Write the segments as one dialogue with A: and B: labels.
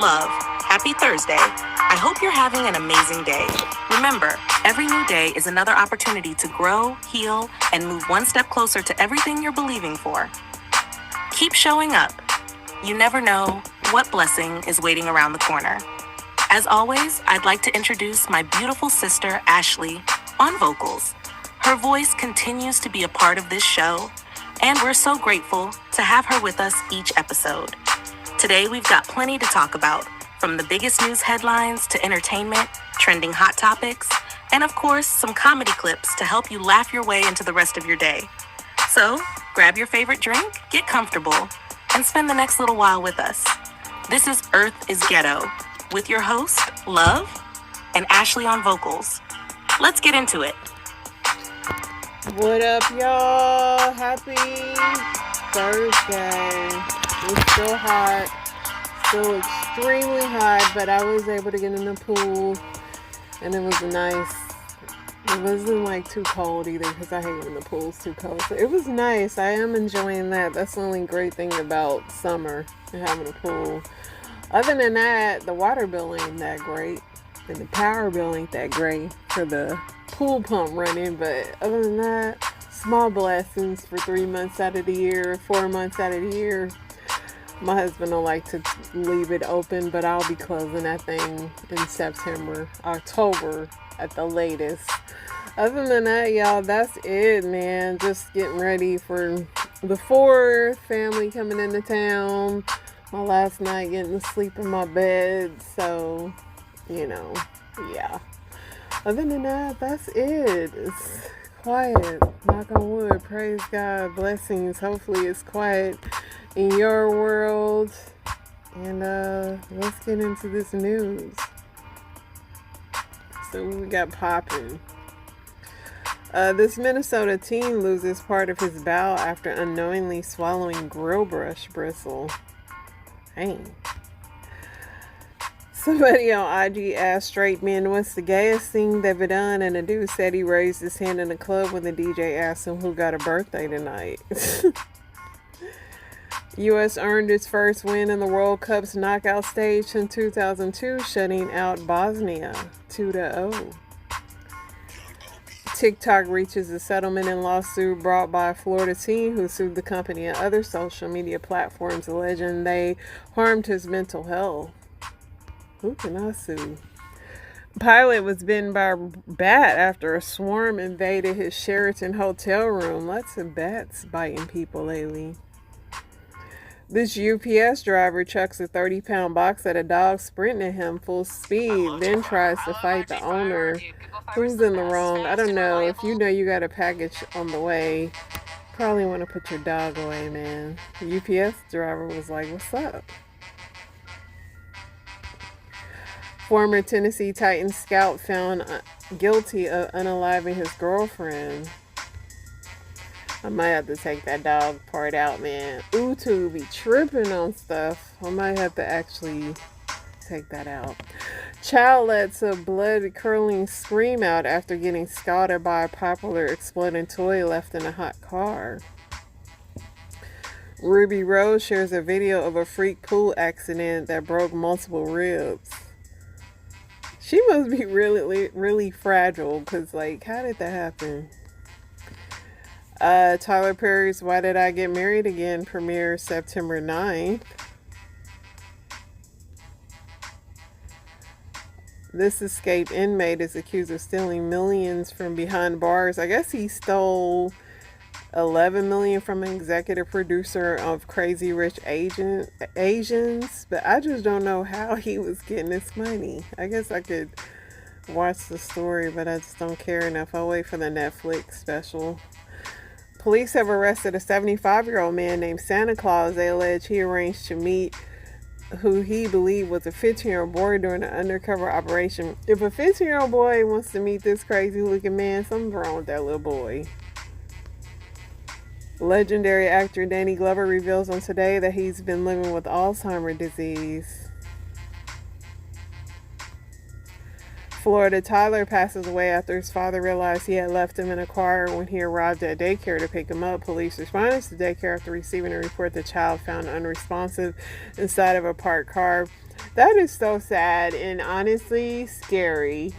A: love, happy Thursday. I hope you're having an amazing day. Remember, every new day is another opportunity to grow, heal, and move one step closer to everything you're believing for. Keep showing up. You never know what blessing is waiting around the corner. As always, I'd like to introduce my beautiful sister, Ashley, on vocals. Her voice continues to be a part of this show, and we're so grateful to have her with us each episode. Today, we've got plenty to talk about, from the biggest news headlines to entertainment, trending hot topics, and of course, some comedy clips to help you laugh your way into the rest of your day. So, grab your favorite drink, get comfortable, and spend the next little while with us. This is Earth is Ghetto, with your host, Love, and Ashley on vocals. Let's get into it.
B: What up, y'all? Happy Thursday. It's still hot, still extremely hot, but I was able to get in the pool, and it was nice. It wasn't like too cold either, because I hate when the pool's too cold. So it was nice. I am enjoying that. That's the only great thing about summer and having a pool. Other than that, the water bill ain't that great, and the power bill ain't that great for the pool pump running. But other than that, small blessings for 3 months out of the year, 4 months out of the year. My husband don't like to leave it open, but I'll be closing that thing in September, October at the latest. Other than that, y'all, that's it, man. Just getting ready for the 4th, family coming into town. My last night getting to sleep in my bed, so, yeah. Other than that, that's it. It's quiet. Knock on wood. Praise God. Blessings. Hopefully it's quiet in your world. And let's get into this news. So we got popping. This Minnesota teen loses part of his bowel after unknowingly swallowing grill brush bristle. Dang. Somebody on IG asked straight men what's the gayest thing they've done, and the dude said he raised his hand in the club when the DJ asked him who got a birthday tonight. U.S. earned its first win in the World Cup's knockout stage since 2002, shutting out Bosnia 2-0. TikTok reaches a settlement in lawsuit brought by a Florida teen who sued the company and other social media platforms, alleging they harmed his mental health. Who can I sue? Pilot was bitten by a bat after a swarm invaded his Sheraton hotel room. Lots of bats biting people lately. This UPS driver chucks a 30-pound box at a dog sprinting at him full speed, then tries to fight the owner. Who's in the wrong? I don't know. If you know you got a package on the way, probably want to put your dog away, man. The UPS driver was like, what's up? Former Tennessee Titans scout found guilty of unaliving his girlfriend. I might have to take that dog part out, man. YouTube be tripping on stuff. I might have to actually take that out. Child lets a blood-curdling scream out after getting scalded by a popular exploding toy left in a hot car. Ruby Rose shares a video of a freak pool accident that broke multiple ribs. She must be really, really fragile, because, how did that happen? Tyler Perry's Why Did I Get Married Again premieres September 9th. This escaped inmate is accused of stealing millions from behind bars. I guess he stole $11 million from an executive producer of Crazy Rich Asians, but I just don't know how he was getting this money. I guess I could watch the story, but I just don't care enough. I'll wait for the Netflix special. Police have arrested a 75-year-old man named Santa Claus. They allege he arranged to meet who he believed was a 15-year-old boy during an undercover operation. If a 15-year-old boy wants to meet this crazy-looking man, something's wrong with that little boy. Legendary actor Danny Glover reveals on Today that he's been living with Alzheimer's disease. Florida, Tyler passes away after his father realized he had left him in a car when he arrived at daycare to pick him up. Police responded to daycare after receiving a report the child found unresponsive inside of a parked car. That is so sad and honestly scary.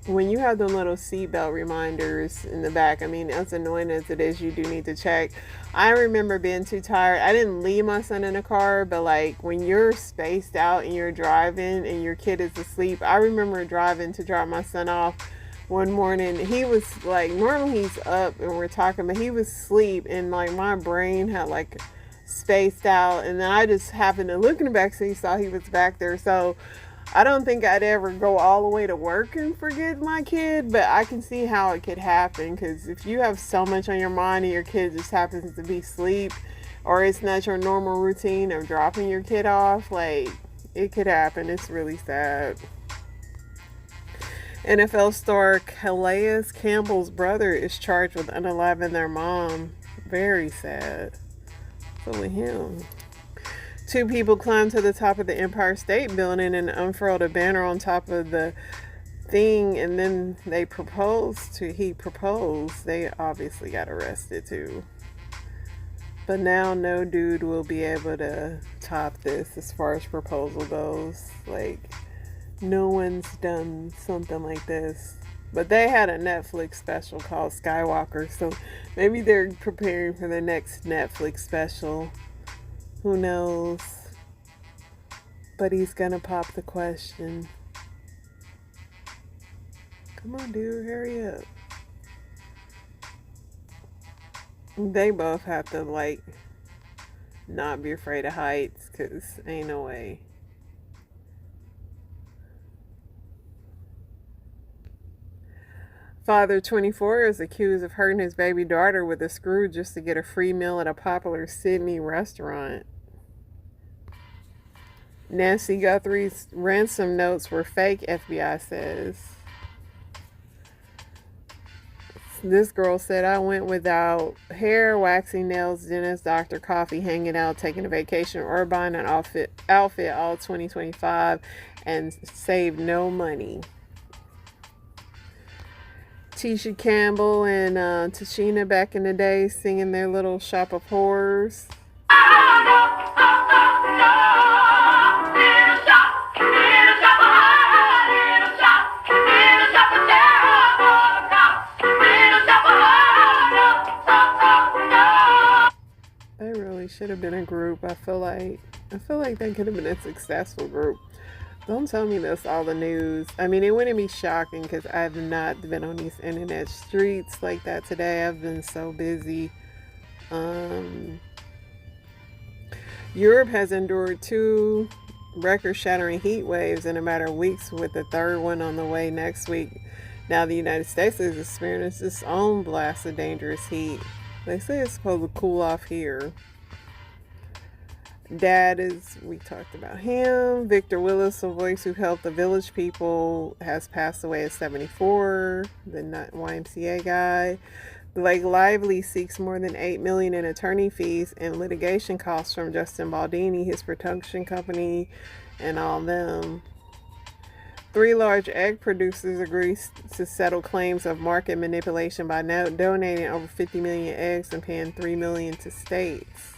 B: When you have the little seatbelt reminders in the back, I mean, as annoying as it is, you do need to check. I remember being too tired. I didn't leave my son in a car, but like when you're spaced out and you're driving and your kid is asleep, I remember driving to drop my son off one morning. He was like, normally he's up and we're talking, but he was asleep and like my brain had like spaced out, and then I just happened to look in the backseat, saw he was back there. So I don't think I'd ever go all the way to work and forget my kid, but I can see how it could happen, because if you have so much on your mind and your kid just happens to be asleep, or it's not your normal routine of dropping your kid off, like, it could happen. It's really sad. NFL star Calais Campbell's brother is charged with unaliving their mom. Very sad. So with him. 2 people climbed to the top of the Empire State Building and unfurled a banner on top of the thing, and then he proposed. They obviously got arrested too. But now no dude will be able to top this as far as proposal goes. Like, no one's done something like this. But they had a Netflix special called Skywalker, so maybe they're preparing for the next Netflix special. Who knows? But he's gonna pop the question. Come on, dude, hurry up. They both have to, like, not be afraid of heights, because ain't no way. Father 24 is accused of hurting his baby daughter with a screw just to get a free meal at a popular Sydney restaurant. Nancy Guthrie's ransom notes were fake, FBI says. This girl said, I went without hair, waxing nails, dentist, doctor, coffee, hanging out, taking a vacation, or buying an outfit all 2025 and saved no money. Tisha Campbell and Tashina back in the day singing their little Shop of Horrors. They really should have been a group. I feel like they could have been a successful group. Don't tell me that's all the news. I mean, it wouldn't be shocking because I've not been on these internet streets like that today. I've been so busy. Europe has endured 2 record-shattering heat waves in a matter of weeks, with the 3rd one on the way next week. Now the United States has experienced its own blast of dangerous heat. They say it's supposed to cool off here. We talked about him. Victor Willis, a voice who helped the Village People, has passed away at 74. The YMCA guy. Blake Lively seeks more than $8 million in attorney fees and litigation costs from Justin Baldini, his production company, and all them. 3 large egg producers agree to settle claims of market manipulation by now donating over 50 million eggs and paying $3 million to states.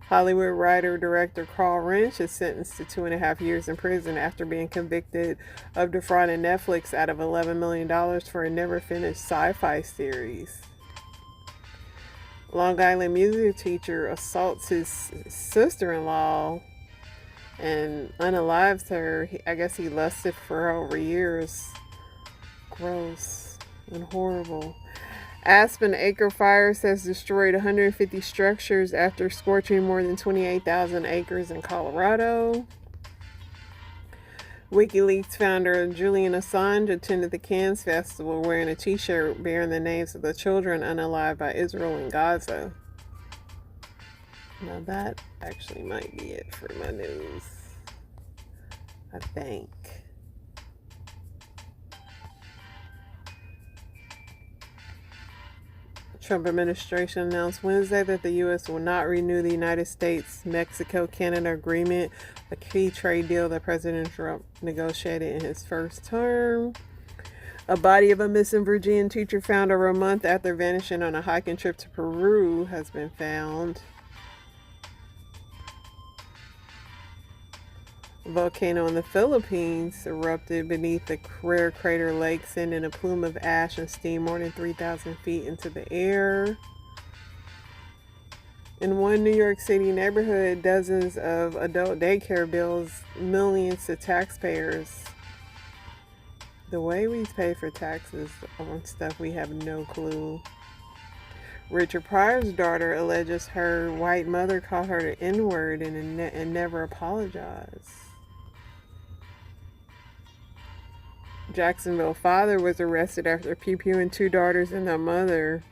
B: Hollywood writer-director Carl Wrench is sentenced to 2.5 years in prison after being convicted of defrauding Netflix out of $11 million for a never-finished sci-fi series. Long Island music teacher assaults his sister-in-law and unalives her. I guess he lusted for her over years. Gross and horrible. Aspen Acre Fires has destroyed 150 structures after scorching more than 28,000 acres in Colorado. WikiLeaks founder Julian Assange attended the Cannes Festival wearing a t-shirt bearing the names of the children unalived by Israel and Gaza. Now that actually might be it for my news, I think. Trump administration announced Wednesday that the U.S. will not renew the United States-Mexico-Canada agreement, a key trade deal that President Trump negotiated in his first term. A body of a missing Virginian teacher found over a month after vanishing on a hiking trip to Peru has been found. A volcano in the Philippines erupted beneath the rare crater lake, sending a plume of ash and steam more than 3,000 feet into the air. In one New York City neighborhood, dozens of adult daycare bills millions to taxpayers. The way we pay for taxes on stuff we have no clue. Richard Pryor's daughter alleges her white mother called her the N-word and never apologized. Jacksonville father was arrested after pew-pewing 2 daughters and their mother.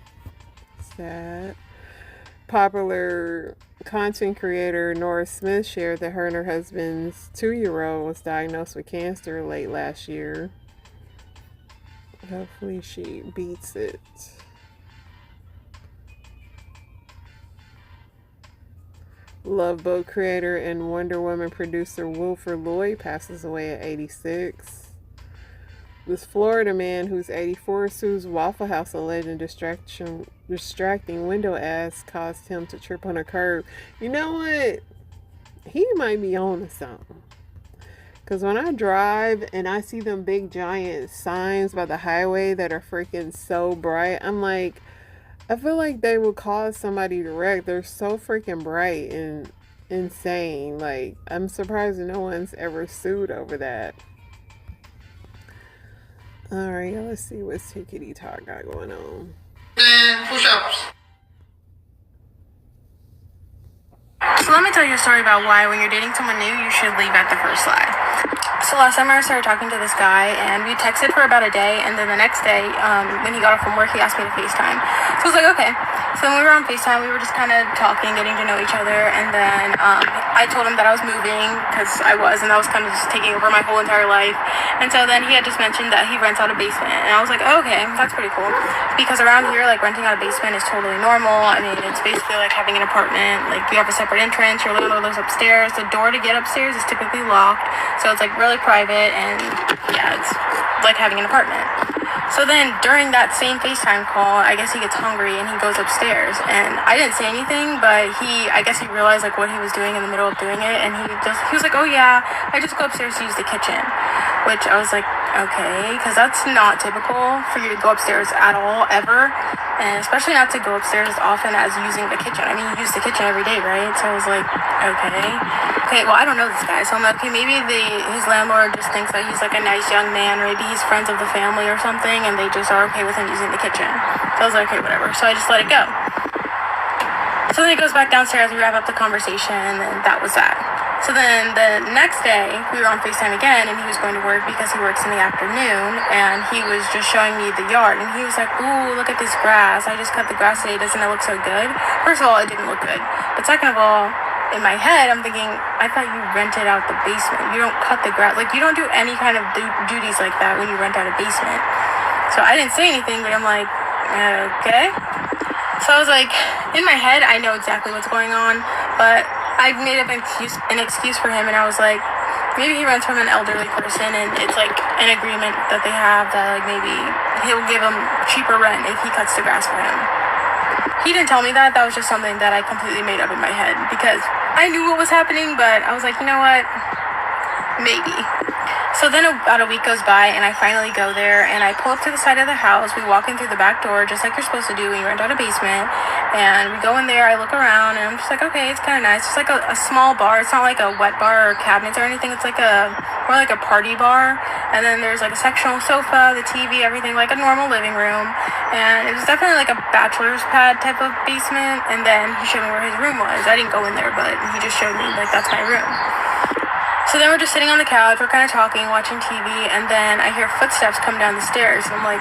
B: Sad. Popular content creator Nora Smith shared that her and her husband's 2-year-old was diagnosed with cancer late last year. Hopefully she beats it. Love Boat creator and Wonder Woman producer Wilford Lloyd passes away at 86. This Florida man who's 84 sues Waffle House alleging distracting window ads caused him to trip on a curb. You know what? He might be on to something. Because when I drive and I see them big giant signs by the highway that are freaking so bright, I'm like, I feel like they will cause somebody to wreck. They're so freaking bright and insane. Like, I'm surprised no one's ever sued over that. Alright, let's see what Tickety Talk got going on.
C: Push-ups. So let me tell you a story about why when you're dating someone new, you should leave at the first lie. So last summer I started talking to this guy and we texted for about a day, and then the next day when he got off from work he asked me to FaceTime. So I was like, okay. So when we were on FaceTime we were just kind of talking, getting to know each other, and then I told him that I was moving because I was, and that was kind of just taking over my whole entire life. And so then he had just mentioned that he rents out a basement, and I was like, oh, okay, that's pretty cool, because around here like renting out a basement is totally normal. I mean, it's basically like having an apartment. Like you have a separate entrance, your landlord lives upstairs, the door to get upstairs is typically locked, so it's like really private, and yeah, it's like having an apartment. So then during that same FaceTime call, I guess he gets hungry and he goes upstairs, and I didn't say anything, but I guess he realized like what he was doing in the middle of doing it, and he was like, oh yeah, I just go upstairs to use the kitchen, which I was like, okay, because that's not typical for you to go upstairs at all, ever, and especially not to go upstairs as often as using the kitchen. I mean, you use the kitchen every day, right? So I was like, okay, well, I don't know this guy, so I'm like, okay, maybe his landlord just thinks that he's like a nice young man, or maybe he's friends of the family or something, and they just are okay with him using the kitchen. So I was like, okay, whatever. So I just let it go. So then he goes back downstairs, we wrap up the conversation, and then that was that. So then the next day, we were on FaceTime again, and he was going to work because he works in the afternoon, and he was just showing me the yard, and he was like, ooh, look at this grass. I just cut the grass today. Doesn't it look so good? First of all, it didn't look good. But second of all, in my head, I'm thinking, I thought you rented out the basement. You don't cut the grass. Like, you don't do any kind of duties like that when you rent out a basement. So I didn't say anything, but I'm like, okay. So I was like, in my head, I know exactly what's going on, but I made up an excuse for him, and I was like, maybe he rents from an elderly person, and it's like an agreement that they have that like maybe he'll give him cheaper rent if he cuts the grass for him. He didn't tell me that. That was just something that I completely made up in my head because I knew what was happening, but I was like, you know what? Maybe. So then about a week goes by, and I finally go there, and I pull up to the side of the house. We walk in through the back door, just like you're supposed to do when you rent out a basement. And we go in there, I look around, and I'm just like, okay, it's kind of nice. It's like a small bar. It's not like a wet bar or cabinets or anything. It's like more like a party bar. And then there's like a sectional sofa, the TV, everything, like a normal living room. And it was definitely like a bachelor's pad type of basement. And then he showed me where his room was. I didn't go in there, but he just showed me, like, that's my room. So then we're just sitting on the couch, we're kind of talking, watching TV, and then I hear footsteps come down the stairs. I'm like,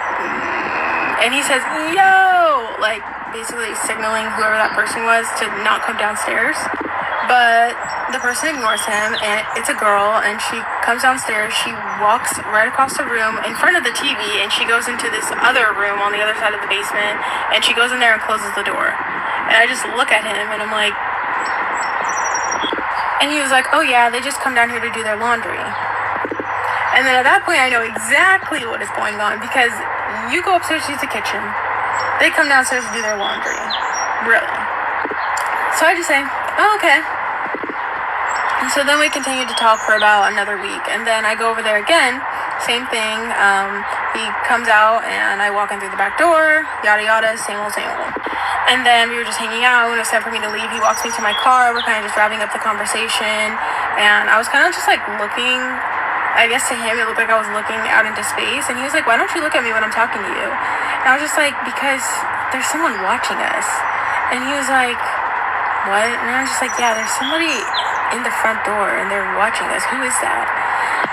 C: and he says, yo, like basically signaling whoever that person was to not come downstairs. But the person ignores him, and it's a girl, and she comes downstairs. She walks right across the room in front of the TV, and she goes into this other room on the other side of the basement, and she goes in there and closes the door. And I just look at him, and I'm like, and he was like, oh yeah, they just come down here to do their laundry. And then at that point, I know exactly what is going on, because you go upstairs to use the kitchen. They come downstairs to do their laundry. Really. So I just say, oh, okay. And so then we continued to talk for about another week. And then I go over there again. Same thing. He comes out and I walk in through the back door. Yada, yada. Same old, same old. And then we were just hanging out. When it was time for me to leave, he walks me to my car. We're kind of just wrapping up the conversation. And I was kind of just like looking, I guess to him, it looked like I was looking out into space. And he was like, why don't you look at me when I'm talking to you? And I was just like, because there's someone watching us. And he was like, what? And I was just like, yeah, there's somebody in the front door and they're watching us. Who is that?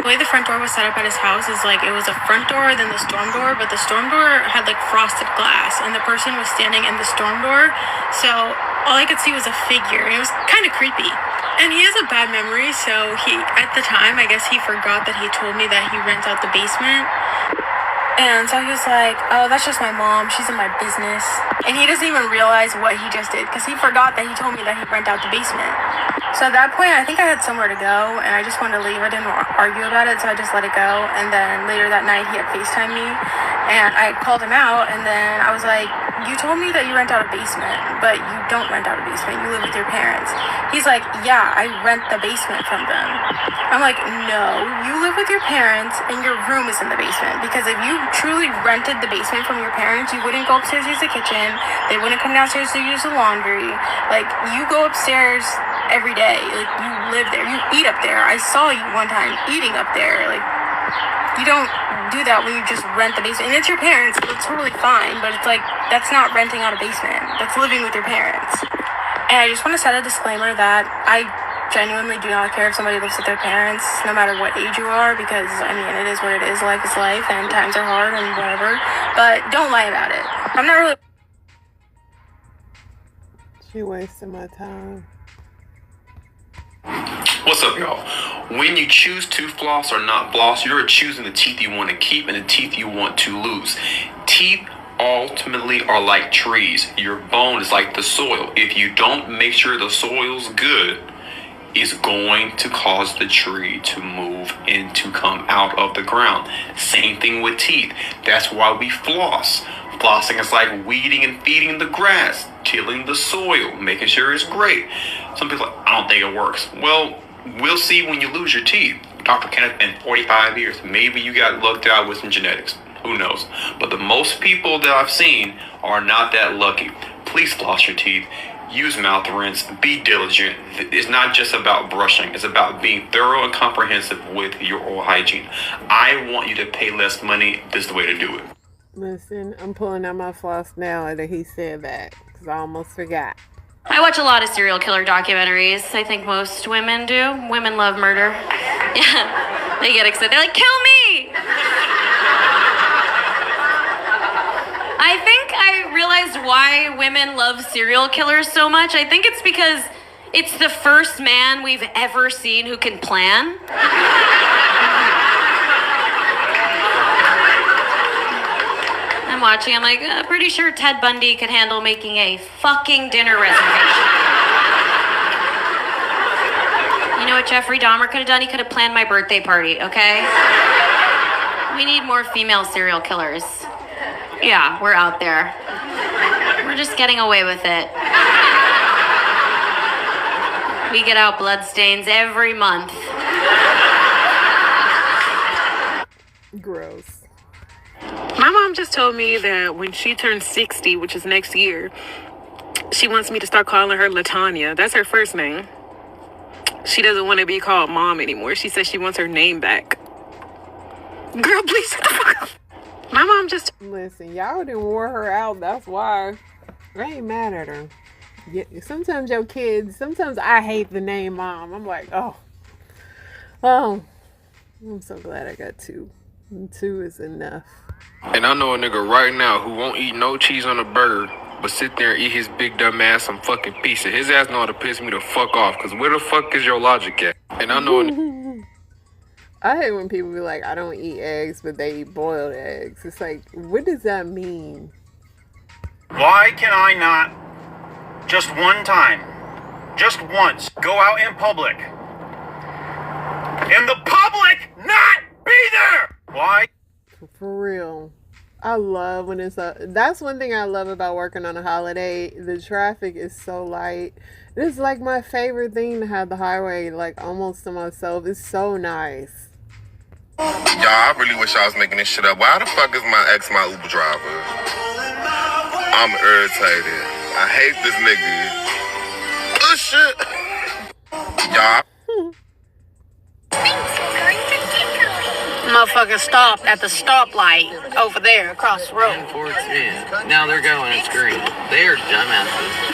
C: The way the front door was set up at his house is like, it was a front door, then the storm door, but the storm door had like frosted glass, and the person was standing in the storm door, so all I could see was a figure, and it was kind of creepy. And he has a bad memory, so at the time, I guess he forgot that he told me that he rents out the basement. And so he was like, oh, that's just my mom. She's in my business. And he doesn't even realize what he just did, because he forgot that he told me that he'd rent out the basement. So at that point, I think I had somewhere to go, and I just wanted to leave. I didn't argue about it, so I just let it go. And then later that night, he had FaceTimed me, and I called him out, and then I was like, you told me that you rent out a basement, but you don't rent out a basement. You live with your parents. He's like, yeah, I rent the basement from them. I'm like, no, you live with your parents, and your room is in the basement. Because if you truly rented the basement from your parents, you wouldn't go upstairs to use the kitchen. They wouldn't come downstairs to use the laundry. Like, you go upstairs every day. Like, you live there. You eat up there. I saw you one time eating up there. Like, you don't do that when you just rent the basement. And it's your parents, so it's totally fine. But it's like, that's not renting out a basement. That's living with your parents. And I just want to set a disclaimer that I genuinely do not care if somebody lives with their parents, no matter what age you are, because, I mean, it is what it is. Life is life, and times are hard and whatever. But don't lie about it. I'm not really...
B: She wasted my time.
D: What's up, y'all? When you choose to floss or not floss, you're choosing the teeth you want to keep and the teeth you want to lose. Teeth ultimately are like trees. Your bone is like the soil. If you don't make sure the soil's good, it's going to cause the tree to move and to come out of the ground. Same thing with teeth. That's why we floss. Flossing is like weeding and feeding the grass, tilling the soil, making sure it's great. Some people are like, I don't think it works. Well, we'll see when you lose your teeth. Dr. Kenneth, been 45 years. Maybe you got lucked out with some genetics. Who knows? But the most people that I've seen are not that lucky. Please floss your teeth. Use mouth rinse. Be diligent. It's not just about brushing. It's about being thorough and comprehensive with your oral hygiene. I want you to pay less money. This is the way to do it.
B: Listen, I'm pulling out my floss now that he said that, because I almost forgot.
E: I watch a lot of serial killer documentaries. I think most women do. Women love murder. Yeah, they get excited. They're like, kill me! I think I realized why women love serial killers so much. I think it's because it's the first man we've ever seen who can plan. I'm watching, I'm like, pretty sure Ted Bundy could handle making a fucking dinner reservation. You know what Jeffrey Dahmer could have done? He could have planned my birthday party, okay? We need more female serial killers. Yeah, we're out there. We're just getting away with it. We get out bloodstains every month.
B: Gross.
F: My mom just told me that when she turns 60, which is next year, she wants me to start calling her LaTanya. That's her first name. She doesn't want to be called Mom anymore. She says she wants her name back. Girl, please shut the fuck up. My mom just...
B: Listen, y'all done wore her out. That's why. I ain't mad at her. Yeah, sometimes your kids, sometimes I hate the name Mom. I'm like, oh. I'm so glad I got two. And two is enough.
G: And I know a nigga right now who won't eat no cheese on a burger, but sit there and eat his big dumb ass some fucking pizza. His ass know how to piss me the fuck off, cause where the fuck is your logic at? And I know
B: I hate when people be like, I don't eat eggs, but they eat boiled eggs. It's like, what does that mean?
H: Why can I not, just one time, just once, go out in public, and the public not be there? Why?
B: For real. I love when it's that's one thing I love about working on a holiday. The traffic is so light. It's like my favorite thing to have the highway like almost to myself. It's so nice.
I: Y'all, I really wish I was making this shit up. Why the fuck is my ex my Uber driver? I'm irritated. I hate this nigga. Oh shit. Y'all.
C: Motherfucker stopped at the stoplight over there across the road.
J: Towards in. Now they're going, it's green. They are dumbasses.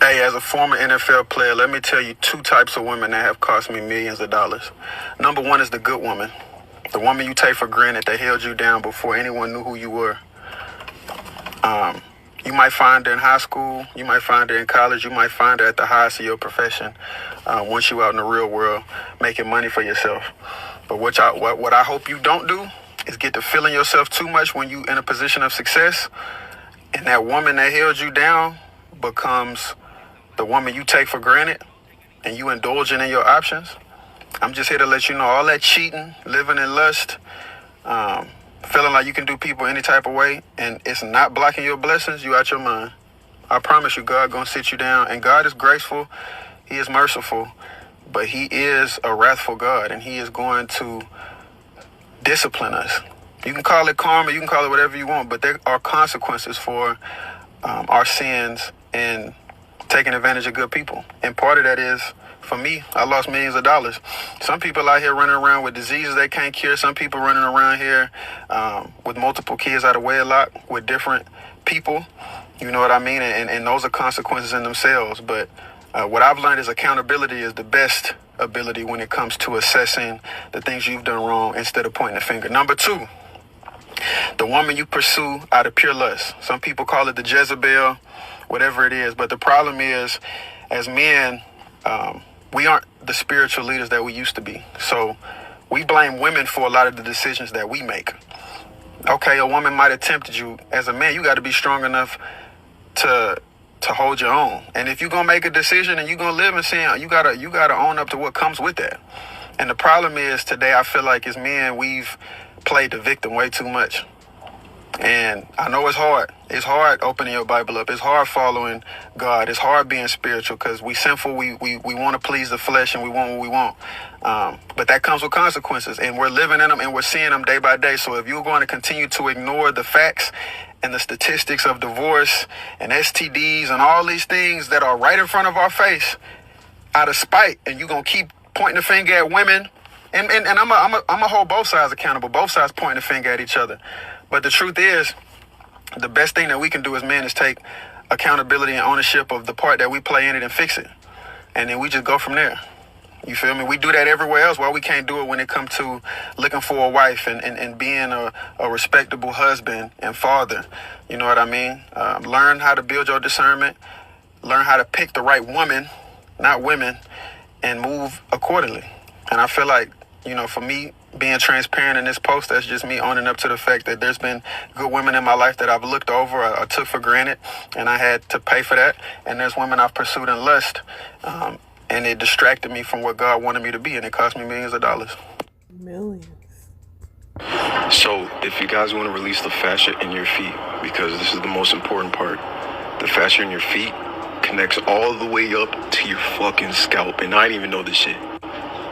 K: Hey, as a former NFL player, let me tell you two types of women that have cost me millions of dollars. Number one is the good woman. The woman you take for granted that held you down before anyone knew who you were. You might find her in high school, you might find her in college, you might find her at the highest of your profession once you're out in the real world making money for yourself. But what I hope you don't do is get to feeling yourself too much when you in a position of success, and that woman that held you down becomes the woman you take for granted and you indulging in your options. I'm just here to let you know all that cheating, living in lust, feeling like you can do people any type of way, and it's not blocking your blessings, you out your mind. I promise you, God gonna sit you down, and God is graceful, he is merciful, but he is a wrathful God, and he is going to discipline us. You can call it karma, you can call it whatever you want, but there are consequences for our sins and taking advantage of good people. And part of that is, for me, I lost millions of dollars. Some people out here running around with diseases they can't cure. Some people running around here with multiple kids out of wedlock with different people. You know what I mean? And those are consequences in themselves. But what I've learned is accountability is the best ability when it comes to assessing the things you've done wrong instead of pointing the finger. Number two, the woman you pursue out of pure lust. Some people call it the Jezebel, whatever it is. But the problem is, as men, we aren't the spiritual leaders that we used to be. So we blame women for a lot of the decisions that we make. Okay, a woman might have tempted you. As a man, you got to be strong enough to hold your own. And if you're going to make a decision and you're going to live in sin, you got to own up to what comes with that. And the problem is today, I feel like as men, we've played the victim way too much. And I know it's hard. It's hard opening your Bible up. It's hard following God. It's hard being spiritual because we sinful. We want to please the flesh and we want what we want. But that comes with consequences, and we're living in them and we're seeing them day by day. So if you're going to continue to ignore the facts and the statistics of divorce and STDs and all these things that are right in front of our face out of spite, and you're going to keep pointing the finger at women, and I'm a hold both sides accountable. Both sides pointing the finger at each other. But the truth is, the best thing that we can do as men is take accountability and ownership of the part that we play in it and fix it. And then we just go from there. You feel me? We do that everywhere else. Why we can't do it when it comes to looking for a wife and being a respectable husband and father? You know what I mean? Learn how to build your discernment. Learn how to pick the right woman, not women, and move accordingly. And I feel like, you know, for me, being transparent in this post, that's just me owning up to the fact that there's been good women in my life that I've looked over, I took for granted, and I had to pay for that. And there's women I've pursued in lust, and it distracted me from what God wanted me to be, and it cost me millions of dollars.
B: Millions.
L: So if you guys want to release the fascia in your feet, because this is the most important part, the fascia in your feet connects all the way up to your fucking scalp, and I didn't even know this shit.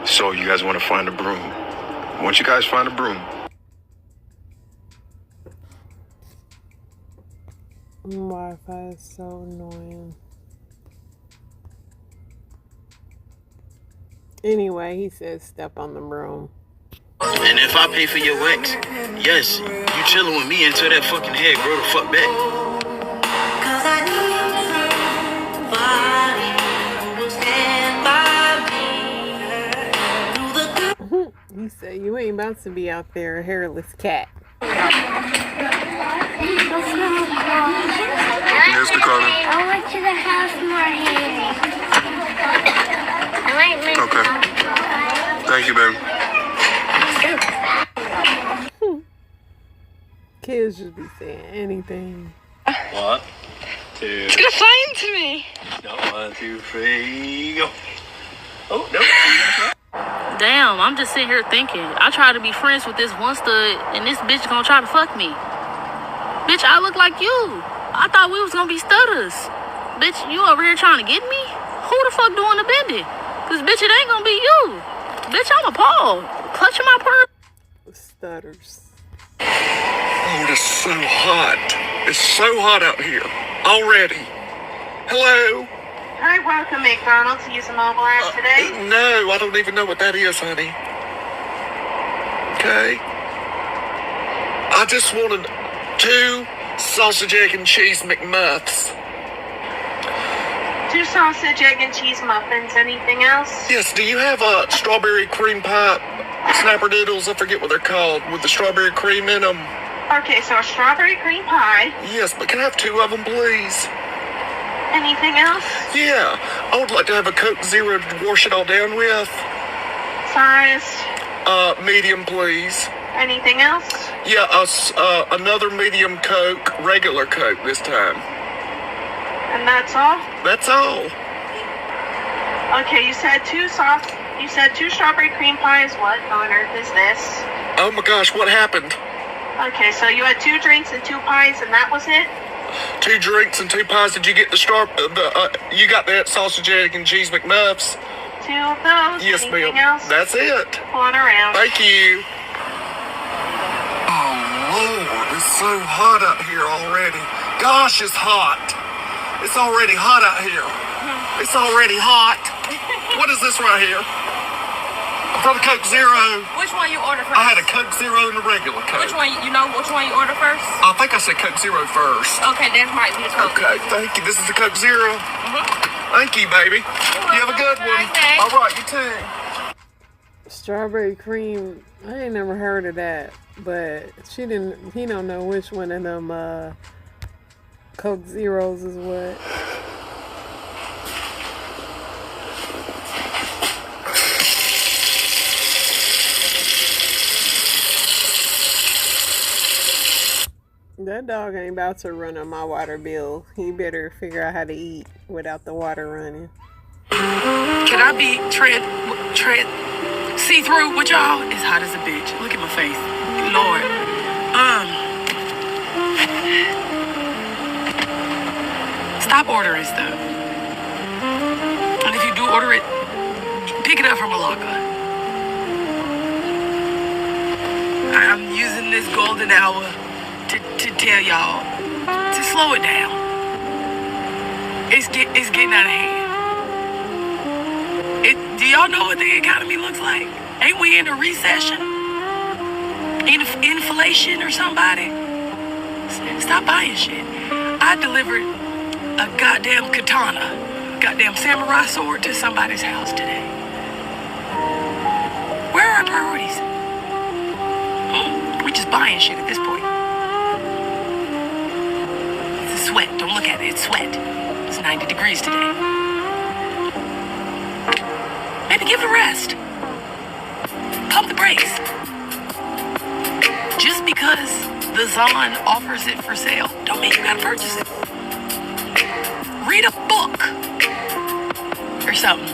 L: So you guys want to find a broom. Once you guys find a broom.
B: Wi-Fi is so annoying. Anyway, he says step on the broom.
M: And if I pay for your wax, yes, you chilling with me until that fucking head grow the fuck back.
B: He said, you ain't about to be out there a hairless cat.
I: Yes, Dakota.
N: I went to the house more here. I might miss
I: Okay. Thank you, baby.
B: Kids just be saying anything.
O: 1, 2.
C: It's gonna fly into me.
O: No, 1, 2, 3, go. Oh, no.
P: Damn, I'm just sitting here thinking. I try to be friends with this one stud, and this bitch gonna try to fuck me. Bitch, I look like you. I thought we was gonna be stutters. Bitch, you over here trying to get me? Who the fuck doing the bending? Cause bitch, it ain't gonna be you. Bitch, I'm appalled. Clutching my purse.
B: Stutters.
Q: Oh, it's so hot. It's so hot out here. Already. Hello?
C: Hi, welcome McDonald's to use a mobile app today.
Q: No, I don't even know what that is, honey. Okay. I just wanted 2 sausage, egg, and cheese McMuffs.
C: 2 sausage, egg, and cheese muffins. Anything else?
Q: Yes, do you have a strawberry cream pie snapperdoodles? I forget what they're called, with the strawberry cream in them.
C: Okay, so a strawberry cream pie.
Q: Yes, but can I have 2 of them, please?
C: Anything else?
Q: Yeah, I would like to have a Coke Zero to wash it all down with.
C: Size?
Q: Medium, please.
C: Anything else?
Q: Yeah, another medium Coke, regular Coke this time.
C: And that's all?
Q: That's all.
C: Okay, you said 2 strawberry cream pies. What on earth is this?
Q: Oh my gosh, what happened?
C: Okay, so you had 2 drinks and 2 pies, and that was it?
Q: 2 drinks and 2 pies. Did you get you got that sausage, egg, and cheese McMuffs?
C: 2 of those.
Q: Yes,
C: Anything
Q: ma'am.
C: else?
Q: That's it.
C: Pull on around.
Q: Thank you. Oh, Lord, it's so hot out here already. Gosh, it's hot. It's already hot out here. It's already hot. What is this right here? For the Coke Zero.
R: Which one you order first?
Q: I had a Coke Zero and a regular Coke.
R: Which one, you know which one you order first?
Q: I think I said Coke Zero first.
R: Okay, that might be the Coke.
Q: Okay, thank you. This is the Coke Zero. Thank you, baby. You have a good one. All right, you too.
B: Strawberry cream. I ain't never heard of that, but he don't know which one of them Coke Zeros is what. That dog ain't about to run on my water bill. He better figure out how to eat without the water running.
S: Can I be see-through with y'all? It's hot as a bitch. Look at my face. Lord. Stop ordering stuff. And if you do order it, pick it up from a locker. I'm using this golden hour to tell y'all to slow it down. It's getting out of hand. Do y'all know what the economy looks like? Ain't we in a recession? Inflation or somebody? Stop buying shit. I delivered a goddamn katana, goddamn samurai sword to somebody's house today. Where are our priorities? We're just buying shit at this point. It's a sweat. Don't look at it. It's sweat. It's 90 degrees today. Maybe give it a rest. Pump the brakes. Just because the Zon offers it for sale, don't mean you gotta purchase it. Read a book or something.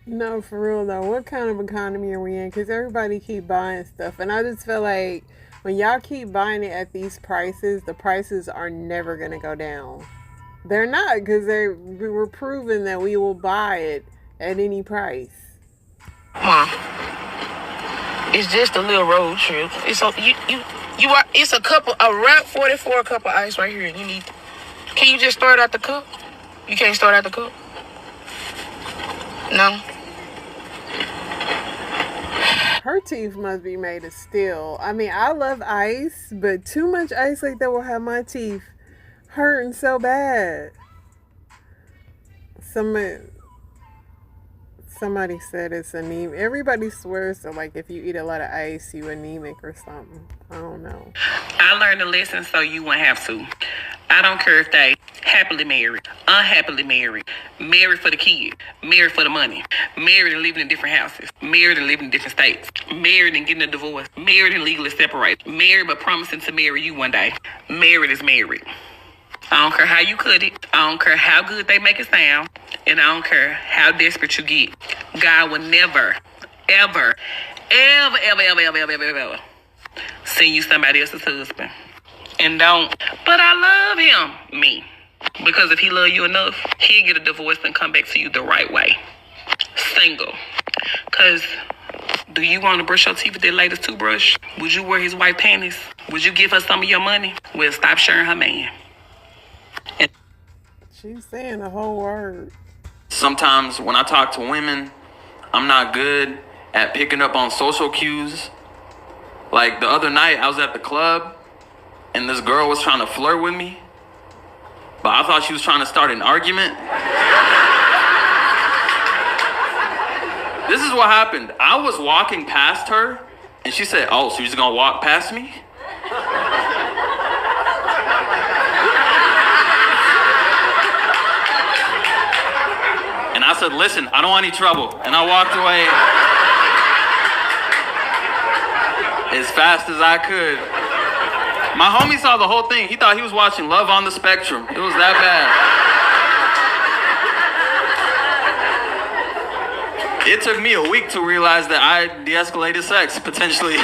B: No, for real though. What kind of economy are we in? Because everybody keep buying stuff, and I just feel like when y'all keep buying it at these prices, the prices are never gonna go down. They're not, because we were proven that we will buy it at any price.
S: Mom, it's just a little road trip. It's it's a wrap 44 cup of ice right here. Can you just start out the cup? You can't start out the cup? No.
B: Her teeth must be made of steel. I mean, I love ice, but too much ice like that will have my teeth hurting so bad. Somebody said it's anemic. Everybody swears that, like, if you eat a lot of ice, you anemic or something. I don't know.
T: I learned a lesson so you won't have to. I don't care if they happily married, unhappily married, married for the kid, married for the money, married and living in different houses, married and living in different states, married and getting a divorce, married and legally separated, married but promising to marry you one day. Married is married. I don't care how you cut it. I don't care how good they make it sound. And I don't care how desperate you get. God will never, ever, ever, ever, ever, ever, ever, ever, ever send you somebody else's husband. And don't. But I love him. Me. Because if he love you enough, he'll get a divorce and come back to you the right way. Single. Because do you want to brush your teeth with that latest toothbrush? Would you wear his white panties? Would you give her some of your money? Well, stop sharing her man.
B: She's saying the whole word.
D: Sometimes when I talk to women, I'm not good at picking up on social cues. Like the other night, I was at the club and this girl was trying to flirt with me, but I thought she was trying to start an argument. This is what happened. I was walking past her and she said, "Oh, so you're just gonna walk past me?" And I said, "Listen, I don't want any trouble." And I walked away as fast as I could. My homie saw the whole thing. He thought he was watching Love on the Spectrum. It was that bad. It took me a week to realize that I de-escalated sex, potentially.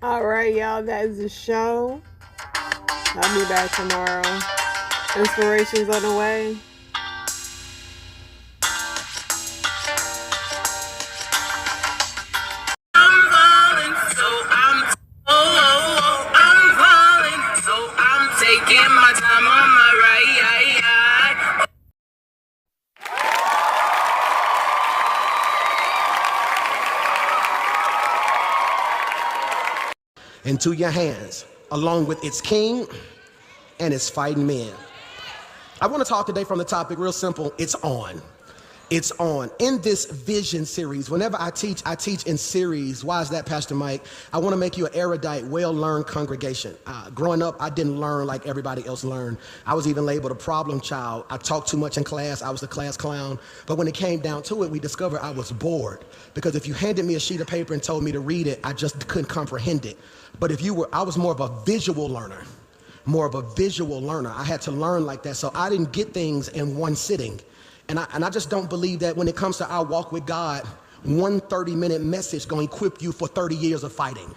B: All right, y'all, that is the show. I'll be back tomorrow. Inspirations on the way.
T: Taking my time on my ride.
U: Into your hands, along with its king and its fighting men. I want to talk today from the topic real simple. It's on. It's on. In this vision series, whenever I teach in series. Why is that, Pastor Mike? I want to make you an erudite, well-learned congregation. Growing up, I didn't learn like everybody else learned. I was even labeled a problem child. I talked too much in class. I was the class clown. But when it came down to it, we discovered I was bored. Because if you handed me a sheet of paper and told me to read it, I just couldn't comprehend it. But I was more of a visual learner. I had to learn like that. So I didn't get things in one sitting. And I just don't believe that when it comes to our walk with God, one 30-minute message going to equip you for 30 years of fighting.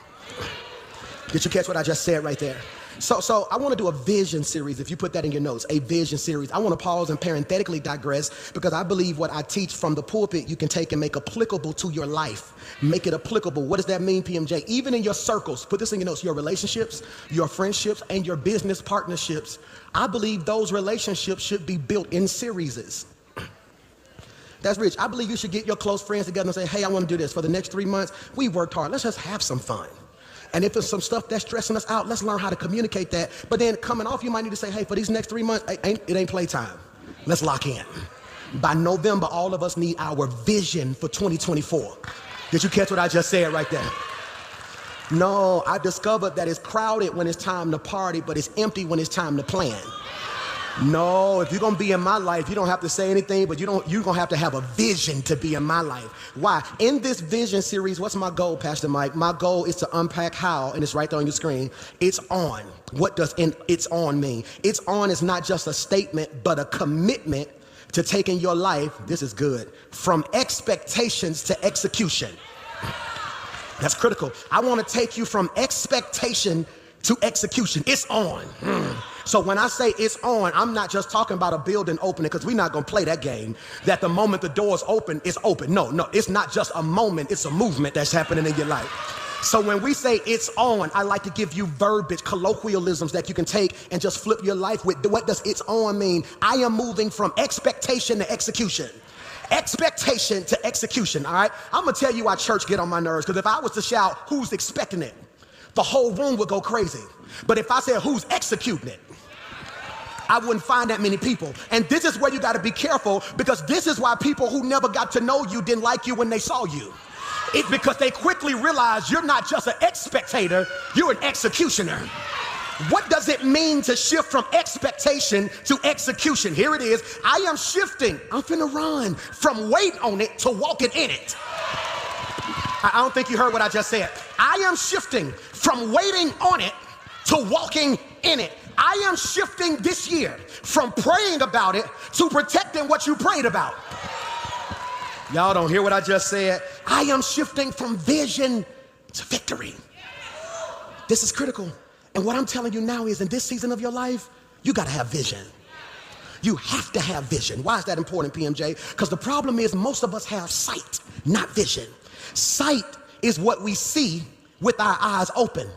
U: Did you catch what I just said right there? So I want to do a vision series. If you put that in your notes, a vision series. I want to pause and parenthetically digress because I believe what I teach from the pulpit, you can take and make applicable to your life. Make it applicable. What does that mean, PMJ? Even in your circles, put this in your notes, your relationships, your friendships, and your business partnerships. I believe those relationships should be built in series. That's rich. I believe you should get your close friends together and say, hey, I want to do this for the next 3 months. We worked hard. Let's just have some fun. And if there's some stuff that's stressing us out, let's learn how to communicate that. But then coming off, you might need to say, hey, for these next 3 months, it ain't playtime. Let's lock in. By November, all of us need our vision for 2024. Did you catch what I just said right there? No, I discovered that it's crowded when it's time to party, but it's empty when it's time to plan. No, if you're going to be in my life, you don't have to say anything, but you're going to have a vision to be in my life. Why? In this vision series, what's my goal, Pastor Mike? My goal is to unpack how, and it's right there on your screen, it's on. What does it's on mean? It's on is not just a statement, but a commitment to taking your life, this is good, from expectations to execution. That's critical. I want to take you from expectation to execution. It's on. So when I say it's on, I'm not just talking about a building opening, because we're not going to play that game, that the moment the doors open, it's open. No, it's not just a moment. It's a movement that's happening in your life. So when we say it's on, I like to give you verbiage, colloquialisms that you can take and just flip your life with. What does it's on mean? I am moving from expectation to execution. Expectation to execution, all right? I'm going to tell you why church get on my nerves, because if I was to shout, who's expecting it? The whole room would go crazy. But if I said, who's executing it? I wouldn't find that many people. And this is where you got to be careful, because this is why people who never got to know you didn't like you when they saw you. It's because they quickly realize you're not just an spectator, you're an executioner. What does it mean to shift from expectation to execution? Here it is. I am shifting. I'm finna run from waiting on it to walking in it. I don't think you heard what I just said. I am shifting from waiting on it to walking in it. I am shifting this year from praying about it to protecting what you prayed about. Y'all don't hear what I just said? I am shifting from vision to victory. This is critical. And what I'm telling you now is, in this season of your life, you got to have vision. You have to have vision. Why is that important, PMJ? Because the problem is most of us have sight, not vision. Sight is what we see with our eyes open.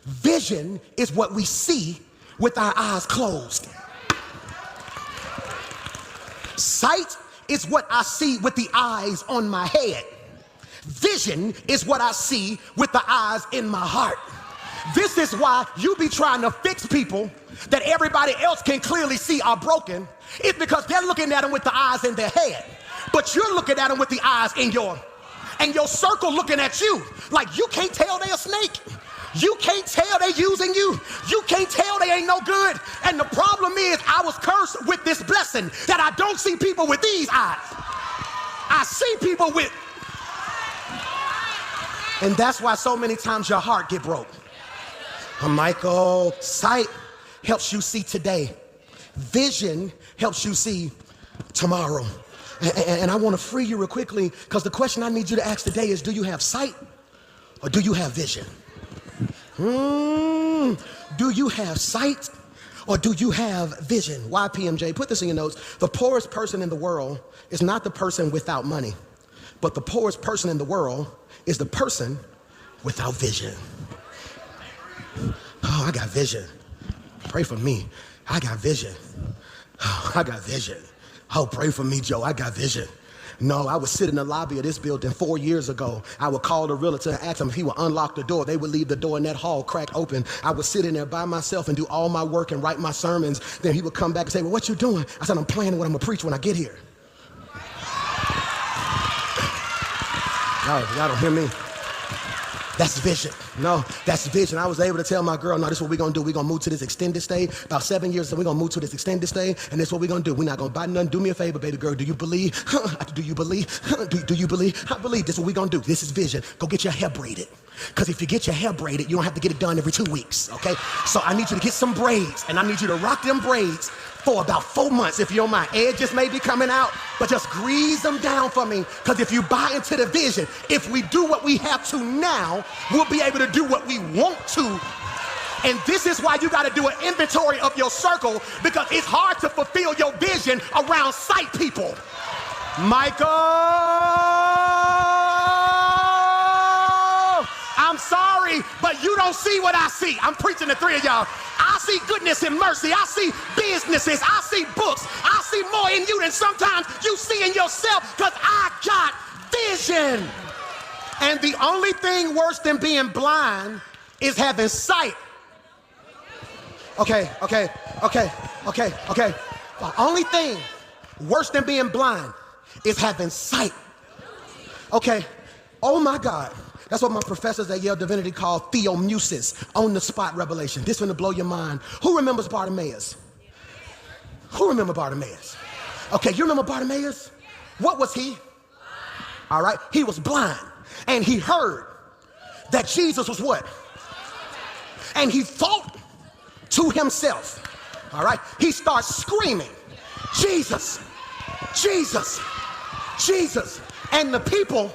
U: Vision is what we see with our eyes closed. Sight is what I see with the eyes on my head. Vision is what I see with the eyes in my heart. This is why you be trying to fix people that everybody else can clearly see are broken. It's because they're looking at them with the eyes in their head, but you're looking at them with the eyes in your circle looking at you like you can't tell they a snake. You can't tell they using you. You can't tell they ain't no good. And the problem is, I was cursed with this blessing that I don't see people with these eyes. I see people with, and that's why so many times your heart get broke. Michael, sight helps you see today. Vision helps you see tomorrow. And I want to free you real quickly, because the question I need you to ask today is, do you have sight or do you have vision? Do you have sight or do you have vision? Why, PMJ? Put this in your notes. The poorest person in the world is not the person without money, but the poorest person in the world is the person without vision. Oh, I got vision. Pray for me. I got vision. Oh, I got vision. Oh, pray for me, Joe. I got vision. No, I would sit in the lobby of this building 4 years ago. I would call the realtor and ask him if he would unlock the door. They would leave the door in that hall cracked open. I would sit in there by myself and do all my work and write my sermons. Then he would come back and say, well, what you doing? I said, I'm planning what I'm gonna preach when I get here. Y'all don't hear me? That's vision. No, that's vision. I was able to tell my girl, no, this is what we're going to do. We're going to move to this extended stay. About 7 years, so we're going to move to this extended stay, and this is what we're going to do. We're not going to buy nothing. Do me a favor, baby girl. Do you believe? Do you believe? Do you believe? I believe. This is what we're going to do. This is vision. Go get your hair braided. Because if you get your hair braided, you don't have to get it done every 2 weeks, okay? So I need you to get some braids, and I need you to rock them braids for about 4 months, if you don't mind. Edges may be coming out, but just grease them down for me. Because if you buy into the vision, if we do what we have to now, we'll be able to do what we want to. And this is why you got to do an inventory of your circle, because it's hard to fulfill your vision around sight people. Michael, I'm sorry, but you don't see what I see. I'm preaching to 3 of y'all. I see goodness and mercy. I see businesses. I see books. I see more in you than sometimes you see in yourself, because I got vision. And the only thing worse than being blind is having sight. Okay. The only thing worse than being blind is having sight. Okay. Oh my God. That's what my professors at Yale Divinity call theomusis, on-the-spot revelation. This one to blow your mind. Who remembers Bartimaeus? Who remember Bartimaeus? Okay, you remember Bartimaeus? What was he? All right, he was blind. And he heard that Jesus was what? And he thought to himself, all right? He starts screaming, Jesus, Jesus, Jesus. And the people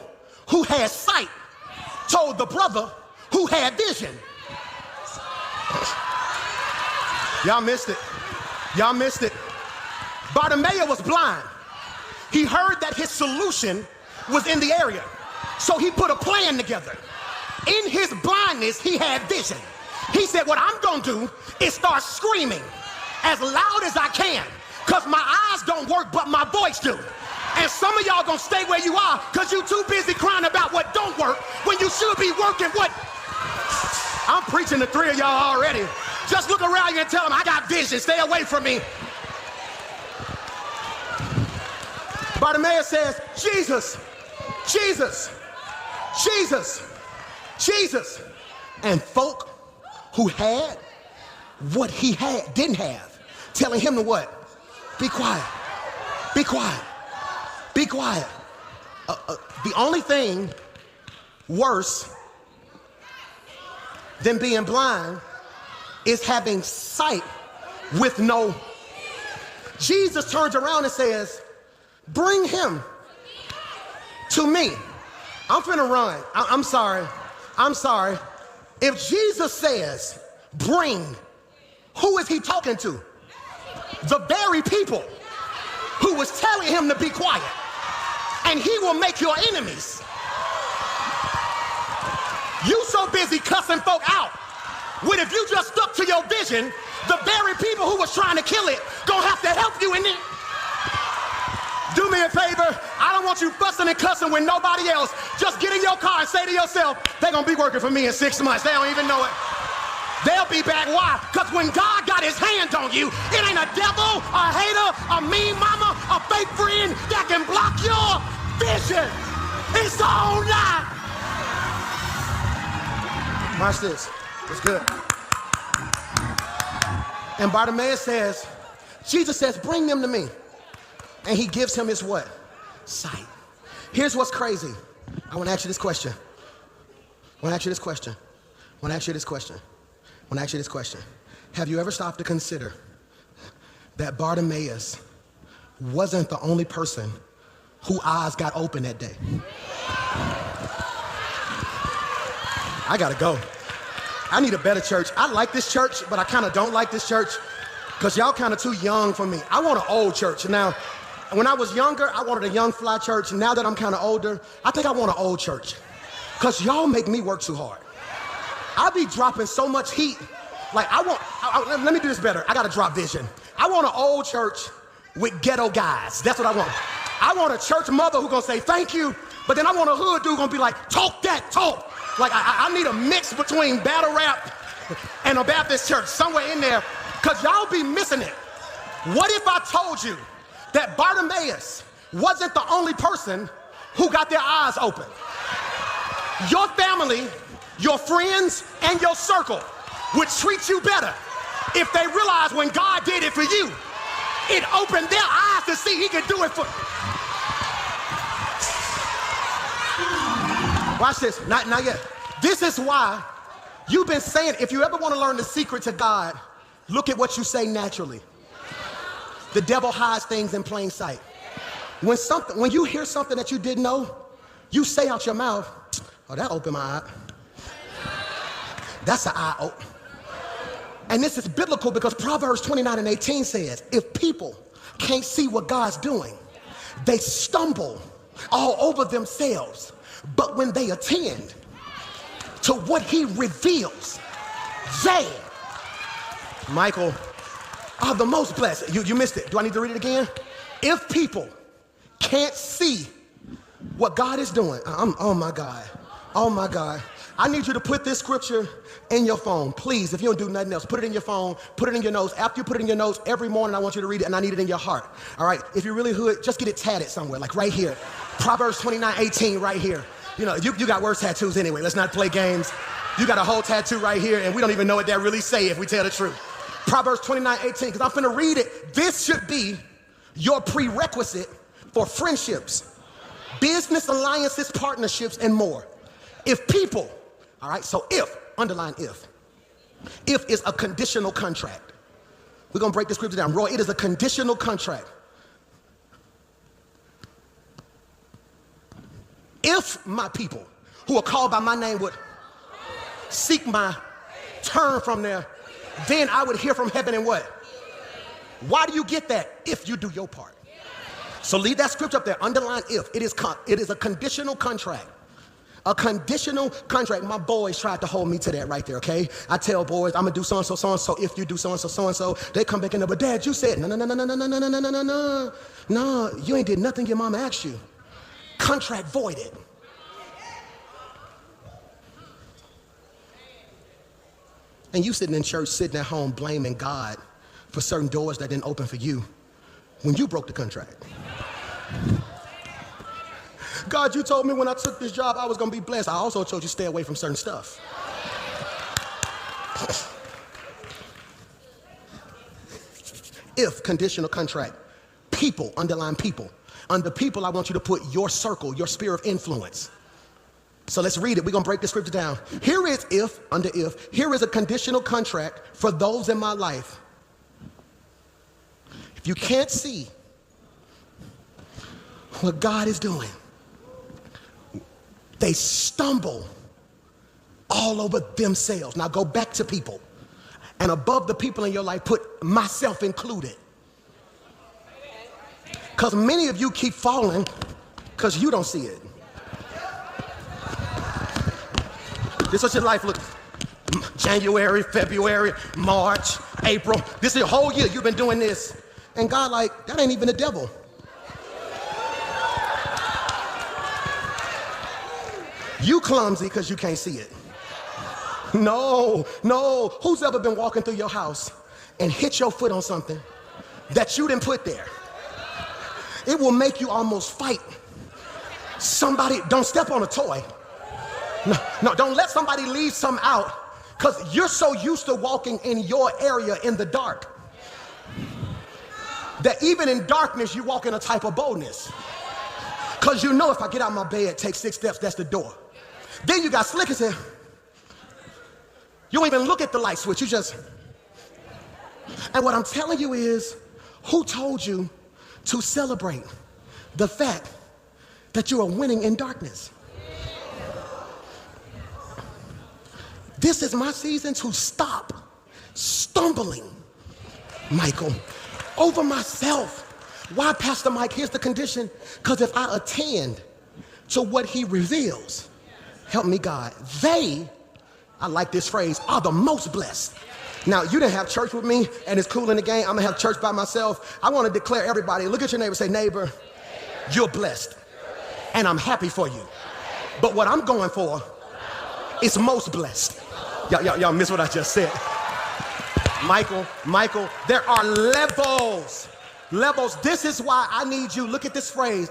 U: who had sight told the brother who had vision. Y'all missed it. Y'all missed it. Bartimaeus was blind. He heard that his solution was in the area. So he put a plan together. In his blindness, he had vision. He said, what I'm gonna do is start screaming as loud as I can, because my eyes don't work, but my voice do. And some of y'all gonna stay where you are because you too busy crying about what don't work when you should be working what. I'm preaching to 3 of y'all already. Just look around you and tell them, I got vision. Stay away from me. Bartimaeus says, Jesus, Jesus, Jesus, Jesus. And folk who had what he had didn't have, telling him to what? Be quiet. Be quiet. Be quiet. The only thing worse than being blind is having sight with no. Jesus turns around and says, bring him to me. I'm finna run. I'm sorry. I'm sorry. If Jesus says, bring, who is he talking to? The very people who was telling him to be quiet. And he will make your enemies. You so busy cussing folk out. When if you just stuck to your vision, the very people who was trying to kill it gonna have to help you in it. Do me a favor. I don't want you fussing and cussing with nobody else. Just get in your car and say to yourself, they're gonna be working for me in 6 months. They don't even know it. They'll be back. Why? Because when God got his hand on you, it ain't a devil, a hater, a mean mama, a fake friend that can block your vision. It's all now. Watch this. It's good. And Bartimaeus says, Jesus says, bring them to me. And he gives him his what? Sight. Here's what's crazy. I want to ask you this question. Have you ever stopped to consider that Bartimaeus wasn't the only person whose eyes got open that day? I gotta go. I need a better church. I like this church, but I kind of don't like this church because y'all kind of too young for me. I want an old church. Now, when I was younger, I wanted a young fly church. Now that I'm kind of older, I think I want an old church because y'all make me work too hard. I be dropping so much heat. Like let me do this better. I gotta drop vision. I want an old church with ghetto guys. That's what I want. I want a church mother who gonna say thank you, but then I want a hood dude gonna be like, talk that talk. Like I need a mix between battle rap and a Baptist church, somewhere in there, because y'all be missing it. What if I told you that Bartimaeus wasn't the only person who got their eyes open? Your family, your friends, and your circle would treat you better if they realized when God did it for you, it opened their eyes to see he could do it for. Watch this, not yet. This is why you've been saying, if you ever want to learn the secret to God, look at what you say naturally. The devil hides things in plain sight. When you hear something that you didn't know, you say out your mouth, oh, that opened my eye. That's an eye open. And this is biblical because Proverbs 29:18 says, if people can't see what God's doing, they stumble all over themselves. But when they attend to what he reveals, they, Michael, are the most blessed. You missed it. Do I need to read it again? If people can't see what God is doing, oh my God. I need you to put this scripture in your phone. Please, if you don't do nothing else, put it in your phone, put it in your notes. After you put it in your notes, every morning I want you to read it and I need it in your heart. All right, if you're really hood, just get it tatted somewhere, like right here. Proverbs 29:18 right here. You know, you got worse tattoos anyway. Let's not play games. You got a whole tattoo right here and we don't even know what that really say if we tell the truth. Proverbs 29:18, because I'm finna read it. This should be your prerequisite for friendships, business alliances, partnerships, and more. If people, all right, so if, underline if is a conditional contract. We're gonna break the scripture down. Roy, it is a conditional contract. If my people who are called by my name would seek my turn from there, then I would hear from heaven and what? Why do you get that? If you do your part. So leave that scripture up there, underline if. It is a conditional contract. A conditional contract. My boys tried to hold me to that right there, okay? I tell boys, I'm gonna do so-and-so, so-and-so, if you do so-and-so, so-and-so. They come back in there, but Dad, you said, no, you ain't did nothing your mama asked you. Contract voided. And you sitting in church, sitting at home, blaming God for certain doors that didn't open for you when you broke the contract. God, you told me when I took this job I was gonna be blessed. I also told you stay away from certain stuff. If conditional contract, people, underline people. Under people, I want you to put your circle, your sphere of influence. So let's read it. We're gonna break the scripture down. Here is if, under if, here is a conditional contract for those in my life. If you can't see what God is doing, they stumble all over themselves. Now go back to people. And above the people in your life, put myself included. Because many of you keep falling because you don't see it. This is what your life looks. January, February, March, April. This is a whole year you've been doing this. And God like, that ain't even the devil. You clumsy because you can't see it. No. Who's ever been walking through your house and hit your foot on something that you didn't put there? It will make you almost fight. Somebody, don't step on a toy. No, don't let somebody leave something out because you're so used to walking in your area in the dark that even in darkness you walk in a type of boldness because you know if I get out of my bed, take 6 steps, that's the door. Then you got slick as hell. You don't even look at the light switch, you just. And what I'm telling you is, who told you to celebrate the fact that you are winning in darkness? This is my season to stop stumbling, Michael, over myself. Why, Pastor Mike? Here's the condition. Because if I attend to what he reveals, help me God, they, I like this phrase, are the most blessed. Now, you didn't have church with me, and it's cool in the game. I'm going to have church by myself. I want to declare everybody, look at your neighbor, say, neighbor, you're blessed, and I'm happy for you. But what I'm going for is most blessed. Y'all miss what I just said. Michael, there are levels. This is why I need you. Look at this phrase.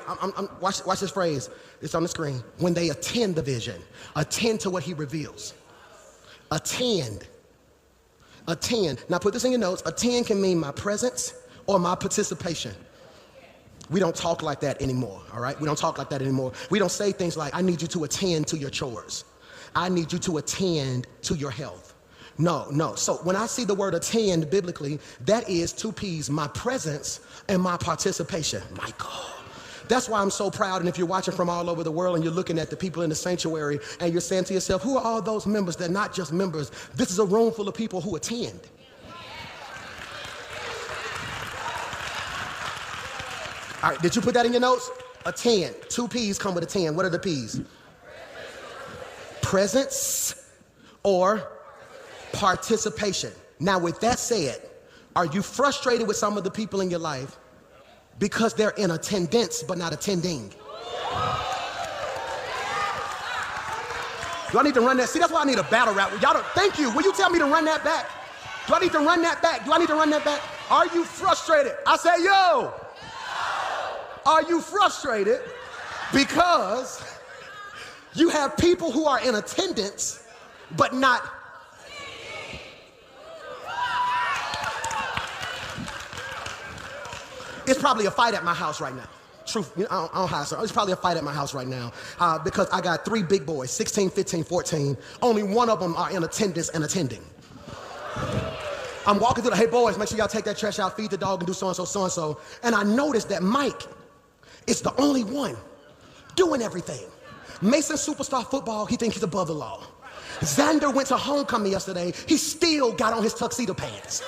U: Watch this phrase. It's on the screen. When they attend the vision, attend to what he reveals. Attend. Now put this in your notes. Attend can mean my presence or my participation. We don't talk like that anymore, all right? We don't talk like that anymore. We don't say things like, I need you to attend to your chores. I need you to attend to your health. No. So when I see the word attend biblically, that is 2 P's, my presence and my participation. My God. That's why I'm so proud. And if you're watching from all over the world and you're looking at the people in the sanctuary and you're saying to yourself, who are all those members? They're not just members. This is a room full of people who attend. All right, did you put that in your notes? Attend. 2 P's come with attend. What are the P's? Presence or participation. Now, with that said, are you frustrated with some of the people in your life because they're in attendance but not attending? Do I need to run that? See, that's why I need a battle rap. Y'all don't, thank you. Will you tell me to run that back? Do I need to run that back? Are you frustrated? I say, yo. Are you frustrated because you have people who are in attendance but not? It's probably a fight at my house right now. Truth, I don't hide, so it's probably a fight at my house right now because I got 3 big boys, 16, 15, 14. Only one of them are in attendance and attending. I'm walking through hey boys, make sure y'all take that trash out, feed the dog, and do so-and-so, so-and-so. And I noticed that Mike is the only one doing everything. Mason superstar football, he thinks he's above the law. Xander went to homecoming yesterday, he still got on his tuxedo pants.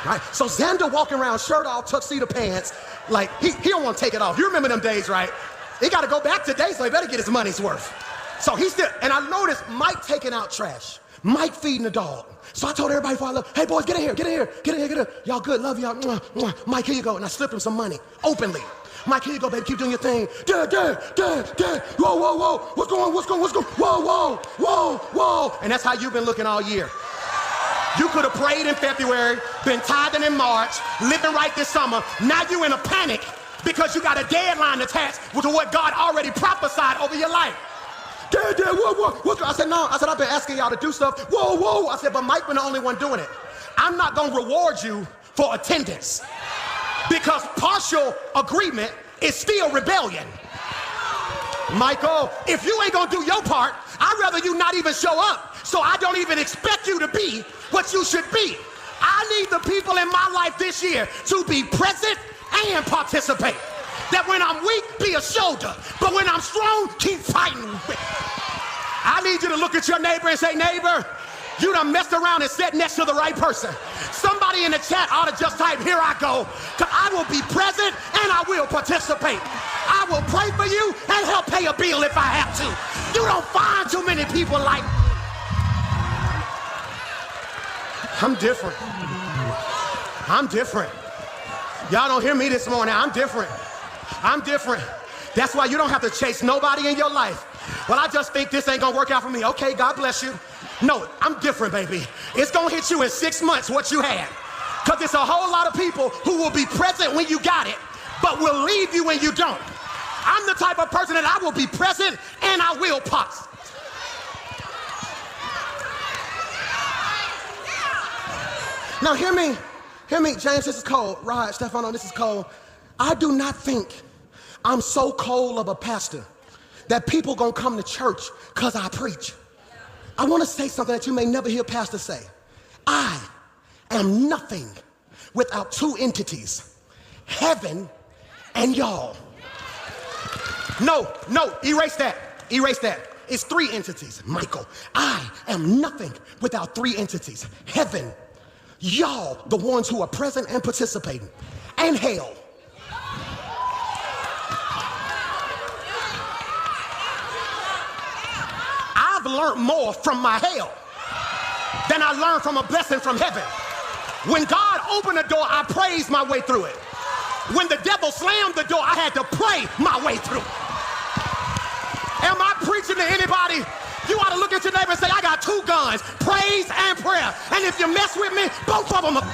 U: Right? So Xander walking around shirt off, tuxedo pants, like he don't want to take it off. You remember them days, right? He got to go back today, so he better get his money's worth. So he's still, and I noticed Mike taking out trash, Mike feeding the dog. So I told everybody before I left, hey boys, get in here. Y'all good, love y'all. Mwah, mwah. Mike, here you go. And I slipped him some money, openly. Mike, here you go, baby. Keep doing your thing. Dad. Whoa, whoa, whoa. What's going? Whoa. And that's how you've been looking all year. You could have prayed in February, been tithing in March, living right this summer. Now you in a panic because you got a deadline attached to what God already prophesied over your life. Dad, what? I said, no. I said, I've been asking y'all to do stuff. Whoa. I said, but Mike been the only one doing it. I'm not going to reward you for attendance because partial agreement is still rebellion. Michael, if you ain't going to do your part, I'd rather you not even show up so I don't even expect you to be what you should be. I need the people in my life this year to be present and participate. That when I'm weak, be a shoulder. But when I'm strong, keep fighting. I need you to look at your neighbor and say, neighbor, you done messed around and sat next to the right person. Somebody in the chat ought to just type, here I go. Because I will be present and I will participate. I will pray for you and help pay a bill if I have to. You don't find too many people like me. I'm different. Y'all don't hear me this morning. I'm different. That's why you don't have to chase nobody in your life. Well, I just think this ain't gonna work out for me. Okay, God bless you. No, I'm different, baby. It's gonna hit you in 6 months what you had. Because there's a whole lot of people who will be present when you got it, but will leave you when you don't. I'm the type of person that I will be present and I will pause. Now hear me, James, this is cold. Rod, Stefano, this is cold. I do not think I'm so cold of a pastor that people gonna come to church because I preach. I wanna say something that you may never hear pastors say. I am nothing without two entities, heaven and y'all. No, erase that. It's three entities, Michael. I am nothing without three entities, heaven, y'all, the ones who are present and participating, and hell. I've learned more from my hell than I learned from a blessing from heaven. When God opened the door, I praised my way through it. When the devil slammed the door, I had to pray my way through. Am I preaching to anybody? You ought to look at your neighbor and say, I got two guns, praise and prayer. And if you mess with me, both of them are...